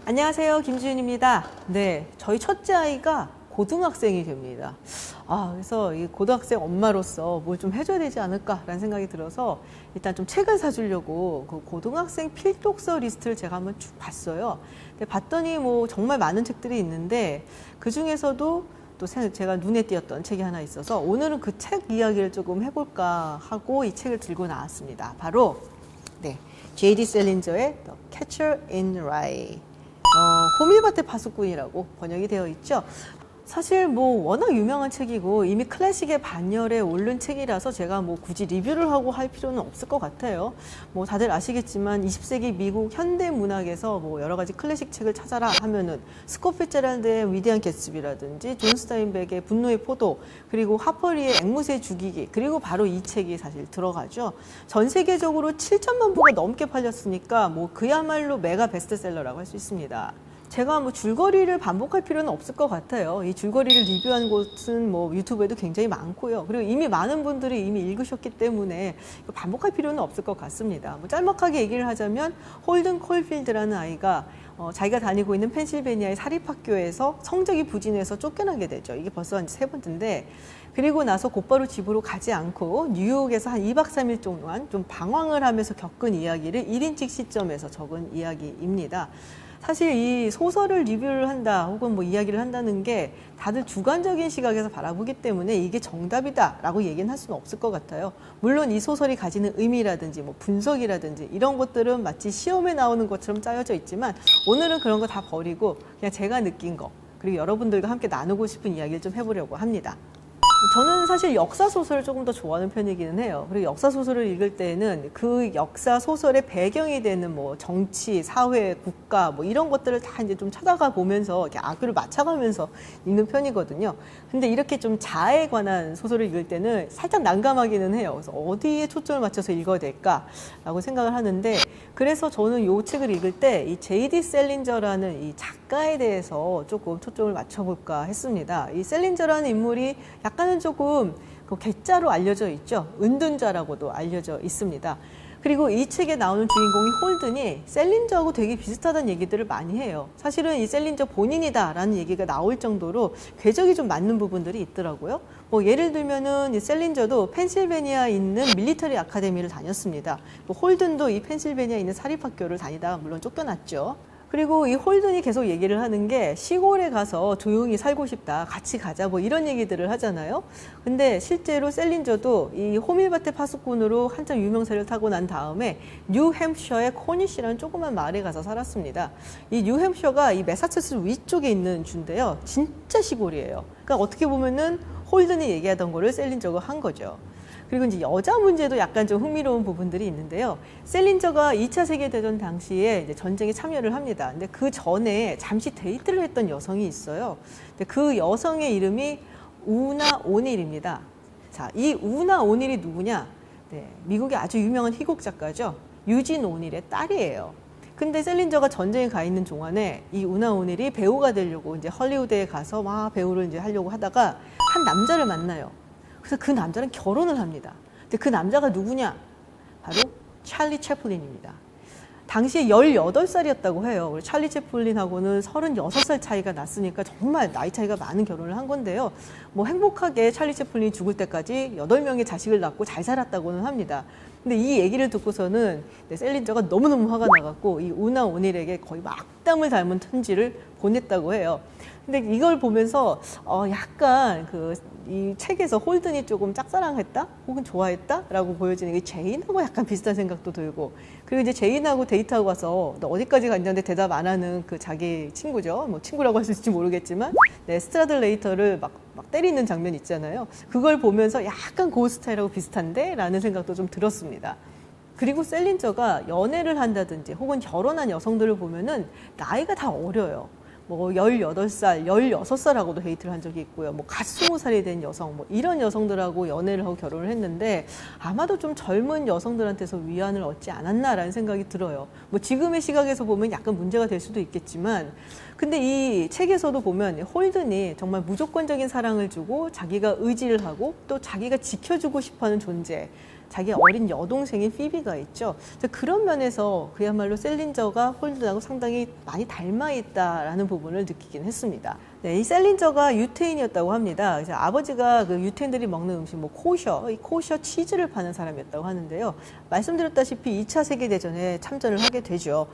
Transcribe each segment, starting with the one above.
안녕하세요. 김지윤입니다. 네, 저희 첫째 아이가 고등학생이 됩니다. 그래서 이 고등학생 엄마로서 뭘 좀 해줘야 되지 않을까라는 생각이 들어서 일단 좀 책을 사주려고 그 고등학생 필독서 리스트를 제가 한번 쭉 봤어요. 근데 봤더니 뭐 정말 많은 책들이 있는데 그 중에서도 또 제가 눈에 띄었던 책이 하나 있어서 오늘은 그 책 이야기를 조금 해볼까 하고 이 책을 들고 나왔습니다. 바로 네, J.D. 셀린저의 The Catcher in Rye. 호밀밭의 파수꾼이라고 번역이 되어 있죠. 사실 뭐 워낙 유명한 책이고 이미 클래식의 반열에 오른 책이라서 제가 뭐 굳이 리뷰를 하고 할 필요는 없을 것 같아요. 뭐 다들 아시겠지만 20세기 미국 현대 문학에서 뭐 여러 가지 클래식 책을 찾아라 하면은 스콧 피츠제럴드의 위대한 개츠비라든지 존 스타인백의 분노의 포도, 그리고 하퍼리의 앵무새 죽이기, 그리고 바로 이 책이 사실 들어가죠. 전 세계적으로 7천만 부가 넘게 팔렸으니까 뭐 그야말로 메가 베스트셀러라고 할 수 있습니다. 제가 뭐 줄거리를 반복할 필요는 없을 것 같아요. 이 줄거리를 리뷰한 곳은 뭐 유튜브에도 굉장히 많고요. 그리고 이미 많은 분들이 이미 읽으셨기 때문에 반복할 필요는 없을 것 같습니다. 뭐 짤막하게 얘기를 하자면 홀든 콜필드라는 아이가 자기가 다니고 있는 펜실베니아의 사립학교에서 성적이 부진해서 쫓겨나게 되죠. 이게 벌써 한 3번째인데, 그리고 나서 곧바로 집으로 가지 않고 뉴욕에서 한 2박 3일 동안 좀 방황을 하면서 겪은 이야기를 1인칭 시점에서 적은 이야기입니다. 사실 이 소설을 리뷰를 한다 혹은 뭐 이야기를 한다는 게 다들 주관적인 시각에서 바라보기 때문에 이게 정답이다라고 얘기는 할 수는 없을 것 같아요. 물론 이 소설이 가지는 의미라든지 뭐 분석이라든지 이런 것들은 마치 시험에 나오는 것처럼 짜여져 있지만 오늘은 그런 거 다 버리고 그냥 제가 느낀 거, 그리고 여러분들과 함께 나누고 싶은 이야기를 좀 해보려고 합니다. 저는 사실 역사 소설을 조금 더 좋아하는 편이기는 해요. 그리고 역사 소설을 읽을 때는 그 역사 소설의 배경이 되는 뭐 정치, 사회, 국가 뭐 이런 것들을 다 이제 좀 찾아가 보면서 이렇게 악을 맞춰가면서 읽는 편이거든요. 근데 이렇게 좀 자아에 관한 소설을 읽을 때는 살짝 난감하기는 해요. 그래서 어디에 초점을 맞춰서 읽어야 될까라고 생각을 하는데, 그래서 저는 이 책을 읽을 때 이 J.D. 셀린저라는 이 작가에 대해서 조금 초점을 맞춰볼까 했습니다. 이 셀린저라는 인물이 약간은 조금 그 괴짜로 알려져 있죠. 은둔자라고도 알려져 있습니다. 그리고 이 책에 나오는 주인공이 홀든이 셀린저하고 되게 비슷하다는 얘기들을 많이 해요. 사실은 이 셀린저 본인이다라는 얘기가 나올 정도로 궤적이 좀 맞는 부분들이 있더라고요. 뭐 예를 들면은 이 셀린저도 펜실베니아에 있는 밀리터리 아카데미를 다녔습니다. 또 홀든도 이 펜실베니아에 있는 사립학교를 다니다가 물론 쫓겨났죠. 그리고 이 홀든이 계속 얘기를 하는 게 시골에 가서 조용히 살고 싶다, 같이 가자, 뭐 이런 얘기들을 하잖아요. 근데 실제로 셀린저도 이 호밀밭의 파수꾼으로 한참 유명세를 타고 난 다음에 뉴햄셔의 코니시라는 조그만 마을에 가서 살았습니다. 이 뉴햄셔가 이 매사추세츠 위쪽에 있는 주인데요. 진짜 시골이에요. 그러니까 어떻게 보면은 홀든이 얘기하던 거를 셀린저가 한 거죠. 그리고 이제 여자 문제도 약간 좀 흥미로운 부분들이 있는데요. 셀린저가 2차 세계대전 당시에 이제 전쟁에 참여를 합니다. 근데 그 전에 잠시 데이트를 했던 여성이 있어요. 근데 그 여성의 이름이 우나 오닐입니다. 자, 이 우나 오닐이 누구냐? 네, 미국의 아주 유명한 희곡 작가죠. 유진 오닐의 딸이에요. 근데 셀린저가 전쟁에 가 있는 동안에 이 우나 오닐이 배우가 되려고 이제 헐리우드에 가서 막 배우를 이제 하려고 하다가 한 남자를 만나요. 그래서 그 남자랑 결혼을 합니다. 근데 그 남자가 누구냐? 바로 찰리 채플린입니다. 당시에 18살이었다고 해요. 찰리 채플린하고는 36살 차이가 났으니까 정말 나이 차이가 많은 결혼을 한 건데요. 뭐 행복하게 찰리 채플린이 죽을 때까지 8명의 자식을 낳고 잘 살았다고는 합니다. 근데 이 얘기를 듣고서는 셀린저가 너무너무 화가 나갖고 이 우나 오닐에게 거의 악담을 닮은 편지를 보냈다고 해요. 근데 이걸 보면서 약간 이 책에서 홀든이 조금 짝사랑했다 혹은 좋아했다라고 보여지는 게 제인하고 약간 비슷한 생각도 들고, 그리고 이제 제인하고 데이트하고 가서 너 어디까지 갔냐는데 대답 안 하는 그 자기 친구죠. 뭐 친구라고 할 수 있을지 모르겠지만 스트라들레이터를 막 때리는 장면 있잖아요. 그걸 보면서 약간 그 스타일하고 비슷한데? 라는 생각도 좀 들었습니다. 그리고 셀린저가 연애를 한다든지 혹은 결혼한 여성들을 보면은 나이가 다 어려요. 뭐 18살, 16살하고도 데이트를 한 적이 있고요. 뭐 갓 20살이 된 여성, 뭐 이런 여성들하고 연애를 하고 결혼을 했는데 아마도 좀 젊은 여성들한테서 위안을 얻지 않았나라는 생각이 들어요. 뭐 지금의 시각에서 보면 약간 문제가 될 수도 있겠지만, 근데 이 책에서도 보면 홀든이 정말 무조건적인 사랑을 주고 자기가 의지를 하고 또 자기가 지켜주고 싶어하는 존재, 자기 어린 여동생인 피비가 있죠. 그런 면에서 그야말로 셀린저가 홀든하고 상당히 많이 닮아 있다라는 부분을 느끼긴 했습니다. 네, 이 셀린저가 유태인이었다고 합니다. 그래서 아버지가 그 유태인들이 먹는 음식, 뭐 코셔, 이 코셔 치즈를 파는 사람이었다고 하는데요. 말씀드렸다시피 2차 세계대전에 참전을 하게 되죠.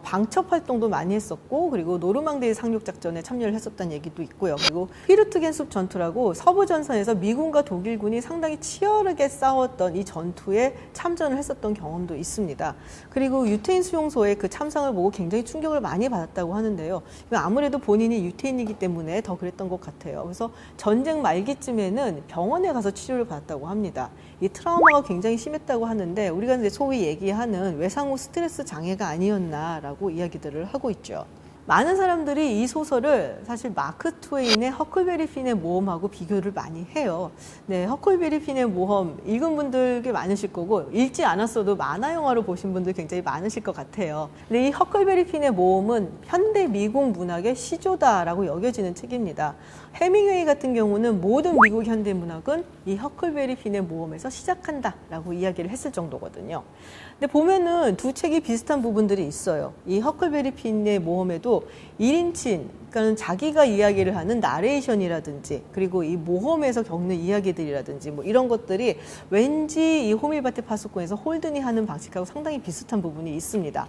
방첩 활동도 많이 했었고, 그리고 노르망디 상륙 작전에 참여를 했었다는 얘기도 있고요. 그리고 피르트겐숲 전투라고 서부 전선에서 미군과 독일군이 상당히 치열하게 싸웠던 이 전투에 참전을 했었던 경험도 있습니다. 그리고 유태인 수용소의 그 참상을 보고 굉장히 충격을 많이 받았다고 하는데요. 아무래도 본인이 유태인이기 때문에 더 그랬던 것 같아요. 그래서 전쟁 말기쯤에는 병원에 가서 치료를 받았다고 합니다. 이 트라우마가 굉장히 심했다고 하는데 우리가 이제 소위 얘기하는 외상 후 스트레스 장애가 아니었나라고 이야기들을 하고 있죠. 많은 사람들이 이 소설을 사실 마크 트웨인의 허클베리 핀의 모험하고 비교를 많이 해요. 네, 허클베리 핀의 모험 읽은 분들 꽤 많으실 거고 읽지 않았어도 만화 영화로 보신 분들 굉장히 많으실 것 같아요. 근데 이 허클베리 핀의 모험은 현대 미국 문학의 시조다라고 여겨지는 책입니다. 해밍웨이 같은 경우는 모든 미국 현대 문학은 이 허클베리 핀의 모험에서 시작한다라고 이야기를 했을 정도거든요. 근데 보면은 두 책이 비슷한 부분들이 있어요. 이 허클베리 핀의 모험에도 1인칭, 그러니까 자기가 이야기를 하는 나레이션이라든지 그리고 이 모험에서 겪는 이야기들이라든지 뭐 이런 것들이 왠지 이 호밀바테 파수꾼에서 홀든이 하는 방식하고 상당히 비슷한 부분이 있습니다.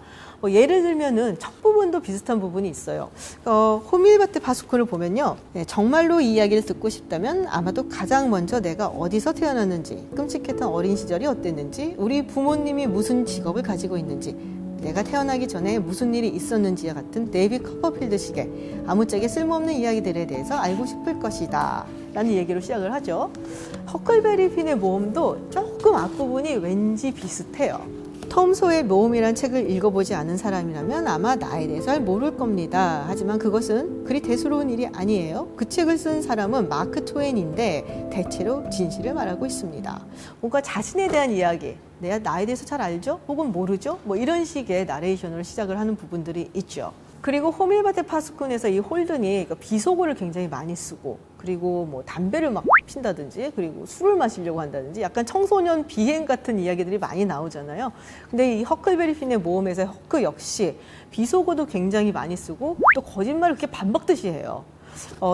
예를 들면은 첫 부분도 비슷한 부분이 있어요. 호밀바테 파수꾼을 보면요. 네, 정말로 이 이야기를 듣고 싶다면 아마도 가장 먼저 내가 어디서 태어났는지, 끔찍했던 어린 시절이 어땠는지, 우리 부모님이 무슨 직업을 가지고 있는지, 내가 태어나기 전에 무슨 일이 있었는지와 같은 데이빗 커퍼필드식의 아무짝에 쓸모없는 이야기들에 대해서 알고 싶을 것이다 라는 얘기로 시작을 하죠. 허클베리 핀의 모험도 조금 앞부분이 왠지 비슷해요. 톰 소의 모험이란 책을 읽어보지 않은 사람이라면 아마 나에 대해서 잘 모를 겁니다. 하지만 그것은 그리 대수로운 일이 아니에요. 그 책을 쓴 사람은 마크 트웨인인데 대체로 진실을 말하고 있습니다. 뭔가 자신에 대한 이야기, 내가 나에 대해서 잘 알죠? 혹은 모르죠? 뭐 이런 식의 나레이션으로 시작을 하는 부분들이 있죠. 그리고 호밀바테 파수꾼에서 이 홀든이 비속어를 굉장히 많이 쓰고 그리고 뭐 담배를 막 핀다든지 그리고 술을 마시려고 한다든지 약간 청소년 비행 같은 이야기들이 많이 나오잖아요. 근데 이 허클베리 핀의 모험에서 허크 역시 비속어도 굉장히 많이 쓰고 또 거짓말을 그렇게 반박듯이 해요.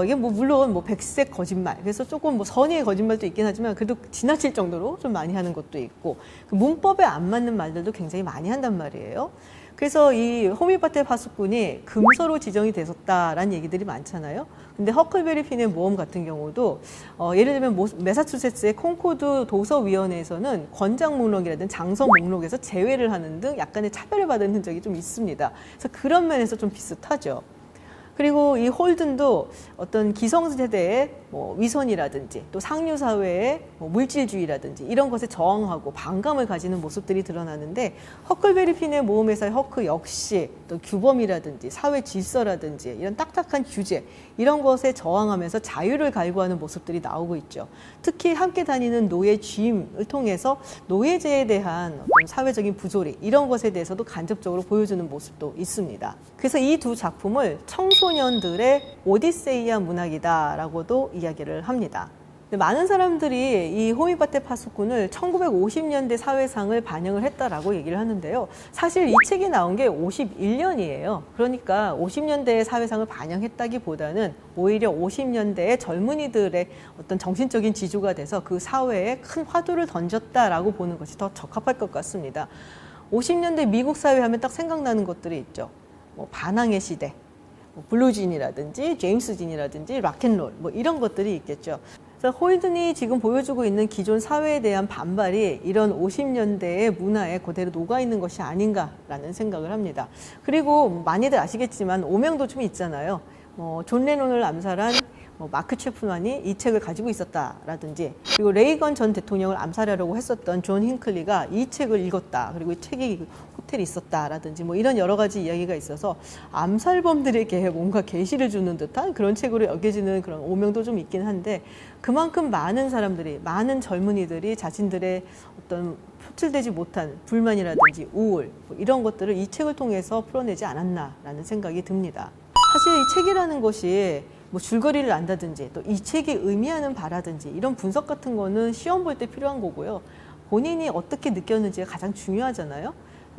이게 뭐 물론 뭐 백색 거짓말, 그래서 조금 뭐 선의의 거짓말도 있긴 하지만 그래도 지나칠 정도로 좀 많이 하는 것도 있고 그 문법에 안 맞는 말들도 굉장히 많이 한단 말이에요. 그래서 이 호밀바테 파수꾼이 금서로 지정이 됐었다라는 얘기들이 많잖아요. 근데 허클베리 핀의 모험 같은 경우도 예를 들면 매사추세츠의 콩코드 도서위원회에서는 권장 목록이라든지 장서 목록에서 제외를 하는 등 약간의 차별을 받은 흔적이 좀 있습니다. 그래서 그런 면에서 좀 비슷하죠. 그리고 이 홀든도 어떤 기성세대의 뭐 위선이라든지 또 상류사회의 뭐 물질주의라든지 이런 것에 저항하고 반감을 가지는 모습들이 드러나는데 허클베리 핀의 모험에서의 허크 역시 또 규범이라든지 사회 질서라든지 이런 딱딱한 규제 이런 것에 저항하면서 자유를 갈구하는 모습들이 나오고 있죠. 특히 함께 다니는 노예 짐을 통해서 노예제에 대한 어떤 사회적인 부조리 이런 것에 대해서도 간접적으로 보여주는 모습도 있습니다. 그래서 이 두 작품을 청소년들의 오디세이아 문학이다라고도 이야기를 합니다. 많은 사람들이 이 호밀바테 파수꾼을 1950년대 사회상을 반영을 했다라고 얘기를 하는데요. 사실 이 책이 나온 게 51년이에요. 그러니까 50년대의 사회상을 반영했다기보다는 오히려 50년대의 젊은이들의 어떤 정신적인 지주가 돼서 그 사회에 큰 화두를 던졌다라고 보는 것이 더 적합할 것 같습니다. 50년대 미국 사회 하면 딱 생각나는 것들이 있죠. 뭐 반항의 시대, 뭐 블루진이라든지 제임스진이라든지 락앤롤 뭐 이런 것들이 있겠죠. 그래서 홀든이 지금 보여주고 있는 기존 사회에 대한 반발이 이런 50년대의 문화에 그대로 녹아있는 것이 아닌가라는 생각을 합니다. 그리고 많이들 아시겠지만 오명도 좀 있잖아요. 존 레논을 암살한 마크 체프만이 이 책을 가지고 있었다라든지 그리고 레이건 전 대통령을 암살하려고 했었던 존 힌클리가 이 책을 읽었다. 그리고 이 책이 호텔에 있었다라든지 뭐 이런 여러 가지 이야기가 있어서 암살범들에게 뭔가 계시를 주는 듯한 그런 책으로 여겨지는 그런 오명도 좀 있긴 한데 그만큼 많은 사람들이, 많은 젊은이들이 자신들의 어떤 표출되지 못한 불만이라든지 우울 뭐 이런 것들을 이 책을 통해서 풀어내지 않았나라는 생각이 듭니다. 사실 이 책이라는 것이 뭐 줄거리를 안다든지 또 이 책이 의미하는 바라든지 이런 분석 같은 거는 시험 볼 때 필요한 거고요. 본인이 어떻게 느꼈는지가 가장 중요하잖아요.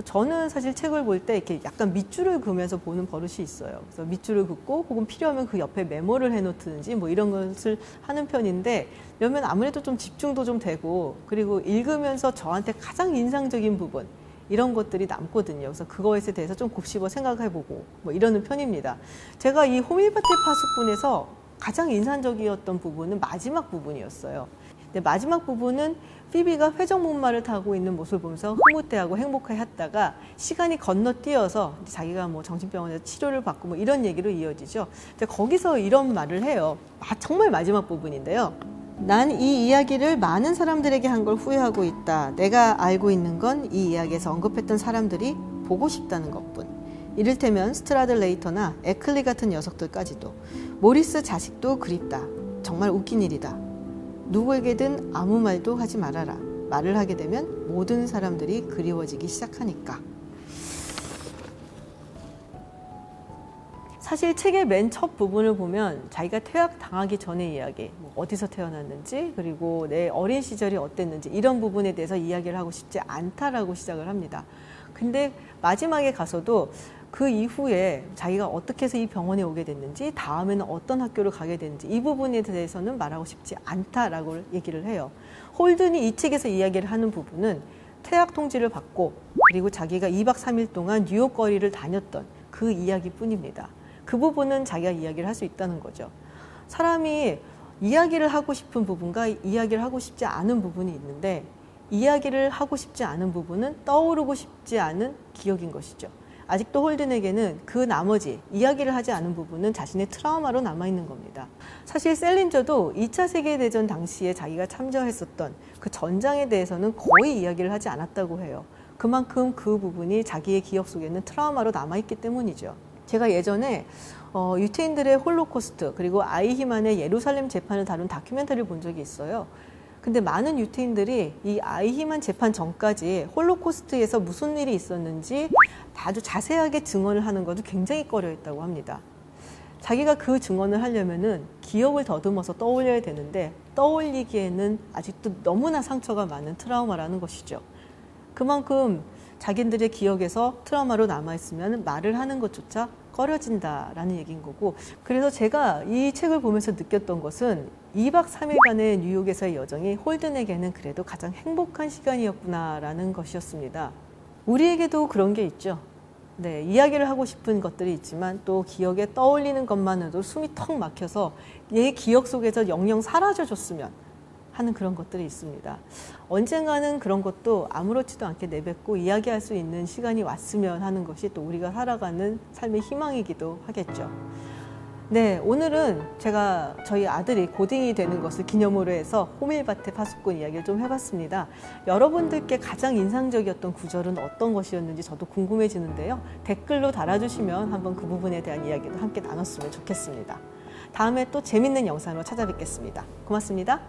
저는 사실 책을 볼 때 이렇게 약간 밑줄을 그으면서 보는 버릇이 있어요. 그래서 밑줄을 긋고 혹은 필요하면 그 옆에 메모를 해놓든지 뭐 이런 것을 하는 편인데, 그러면 아무래도 좀 집중도 좀 되고, 그리고 읽으면서 저한테 가장 인상적인 부분, 이런 것들이 남거든요. 그래서 그거에 대해서 좀 곱씹어 생각해보고 뭐 이러는 편입니다. 제가 이 호밀밭의 파수꾼에서 가장 인상적이었던 부분은 마지막 부분이었어요. 근데 마지막 부분은 피비가 회전목마를 타고 있는 모습을 보면서 흐뭇해하고 행복해했다가 시간이 건너뛰어서 자기가 뭐 정신병원에서 치료를 받고 뭐 이런 얘기로 이어지죠. 거기서 이런 말을 해요. 정말 마지막 부분인데요. 난 이 이야기를 많은 사람들에게 한 걸 후회하고 있다. 내가 알고 있는 건 이 이야기에서 언급했던 사람들이 보고 싶다는 것뿐. 이를테면 스트라들레이터나 에클리 같은 녀석들까지도. 모리스 자식도 그립다. 정말 웃긴 일이다. 누구에게든 아무 말도 하지 말아라. 말을 하게 되면 모든 사람들이 그리워지기 시작하니까. 사실 책의 맨 첫 부분을 보면 자기가 퇴학당하기 전의 이야기, 어디서 태어났는지, 그리고 내 어린 시절이 어땠는지 이런 부분에 대해서 이야기를 하고 싶지 않다라고 시작을 합니다. 근데 마지막에 가서도 그 이후에 자기가 어떻게 해서 이 병원에 오게 됐는지, 다음에는 어떤 학교를 가게 됐는지 이 부분에 대해서는 말하고 싶지 않다라고 얘기를 해요. 홀든이 이 책에서 이야기를 하는 부분은 퇴학 통지를 받고 그리고 자기가 2박 3일 동안 뉴욕 거리를 다녔던 그 이야기뿐입니다. 그 부분은 자기가 이야기를 할 수 있다는 거죠. 사람이 이야기를 하고 싶은 부분과 이야기를 하고 싶지 않은 부분이 있는데, 이야기를 하고 싶지 않은 부분은 떠오르고 싶지 않은 기억인 것이죠. 아직도 홀든에게는 그 나머지 이야기를 하지 않은 부분은 자신의 트라우마로 남아있는 겁니다. 사실 셀린저도 2차 세계대전 당시에 자기가 참전했었던 그 전장에 대해서는 거의 이야기를 하지 않았다고 해요. 그만큼 그 부분이 자기의 기억 속에는 트라우마로 남아있기 때문이죠. 제가 예전에 유태인들의 홀로코스트 그리고 아이히만의 예루살렘 재판을 다룬 다큐멘터리를 본 적이 있어요. 근데 많은 유태인들이 이 아이히만 재판 전까지 홀로코스트에서 무슨 일이 있었는지 아주 자세하게 증언을 하는 것도 굉장히 꺼려했다고 합니다. 자기가 그 증언을 하려면은 기억을 더듬어서 떠올려야 되는데 떠올리기에는 아직도 너무나 상처가 많은 트라우마라는 것이죠. 그만큼 자기들의 기억에서 트라우마로 남아있으면 말을 하는 것조차 꺼려진다라는 얘기인 거고, 그래서 제가 이 책을 보면서 느꼈던 것은 2박 3일간의 뉴욕에서의 여정이 홀든에게는 그래도 가장 행복한 시간이었구나라는 것이었습니다. 우리에게도 그런 게 있죠. 네, 이야기를 하고 싶은 것들이 있지만 또 기억에 떠올리는 것만으로도 숨이 턱 막혀서 얘 기억 속에서 영영 사라져줬으면 하는 그런 것들이 있습니다. 언젠가는 그런 것도 아무렇지도 않게 내뱉고 이야기할 수 있는 시간이 왔으면 하는 것이 또 우리가 살아가는 삶의 희망이기도 하겠죠. 네, 오늘은 제가 저희 아들이 고딩이 되는 것을 기념으로 해서 호밀밭의 파수꾼 이야기를 좀 해봤습니다. 여러분들께 가장 인상적이었던 구절은 어떤 것이었는지 저도 궁금해지는데요. 댓글로 달아주시면 한번 그 부분에 대한 이야기도 함께 나눴으면 좋겠습니다. 다음에 또 재밌는 영상으로 찾아뵙겠습니다. 고맙습니다.